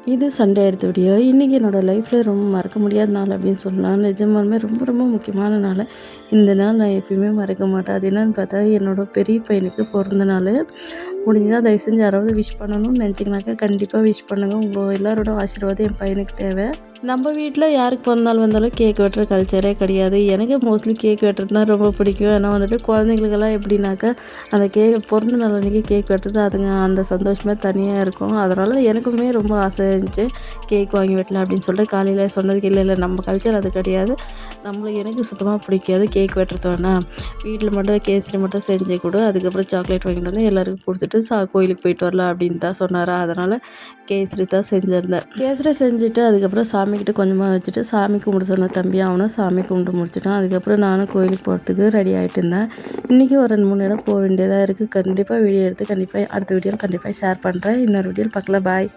இது சண்டே எடுத்த வீடியோ. இன்றைக்கி என்னோடய லைஃப்பில் ரொம்ப மறக்க முடியாத நாள் அப்படின்னு சொல்லலாம். நிஜமாலுமே ரொம்ப ரொம்ப முக்கியமான நாள். இந்த நாள் நான் எப்பயுமே மறக்க மாட்டேன். அது என்னென்னு பார்த்தா என்னோடய பெரிய பையனுக்கு பிறந்த நாள். முடிஞ்சால் தயவு செஞ்சு யாராவது விஷ் பண்ணணும்னு நினச்சிங்கனாக்கா கண்டிப்பாக விஷ் பண்ணுங்கள். உங்கள் எல்லாரோட ஆசீர்வாதம் என் பையனுக்கு தேவை. நம்ம வீட்டில் யாருக்கு பிறந்தநாள் வந்தாலும் கேக் வெட்டுற கல்ச்சரே கிடையாது. எனக்கு மோஸ்ட்லி கேக் வெட்டுறதுனா ரொம்ப பிடிக்கும். ஏன்னா வந்துட்டு குழந்தைங்களுக்கெல்லாம் எப்படின்னாக்கா அந்த பிறந்த நாள் அன்றைக்கி கேக் வெட்டுறது அதுங்க அந்த சந்தோஷமே தனியாக இருக்கும். அதனால் எனக்குமே ரொம்ப ஆசை இருந்துச்சு கேக் வாங்கி வெட்டலாம் அப்படின்னு சொல்லிட்டு காலையில் சொன்னதுக்கு இல்லை நம்ம கல்ச்சர் அது கிடையாது, எனக்கு சுத்தமாக பிடிக்காது கேக் வெட்டுறது. வேணாம் வீட்டில் மட்டும் கேசரி மட்டும் செஞ்சு கொடு, அதுக்கப்புறம் சாக்லேட் வாங்கிட்டு வந்து எல்லாருக்கும் கொடுத்துட்டு கோயிலுக்கு போயிட்டு வரலாம் அப்படின்னு தான் சொன்னார். அதனால் கேசரி தான் செஞ்சுருந்தேன். கேசரி செஞ்சுட்டு அதுக்கப்புறம் சாமிக்கிட்ட கொஞ்சமாக வச்சுட்டு சாமி கும்பிட சொன்ன தம்பி அவனும் சாமி கும்பிட்டு முடிச்சிட்டான். அதுக்கப்புறம் நானும் கோயிலுக்கு போகிறதுக்கு ரெடி ஆகிட்டு இருந்தேன். இன்றைக்கி ஒரு 2-3 இடம் போக வேண்டியதாக இருக்குது. கண்டிப்பாக வீடியோ எடுத்து அடுத்த வீடியோவில் கண்டிப்பாக ஷேர் பண்ணுறேன். இன்னொரு வீடியோவில் பார்க்கலாம். பாய்.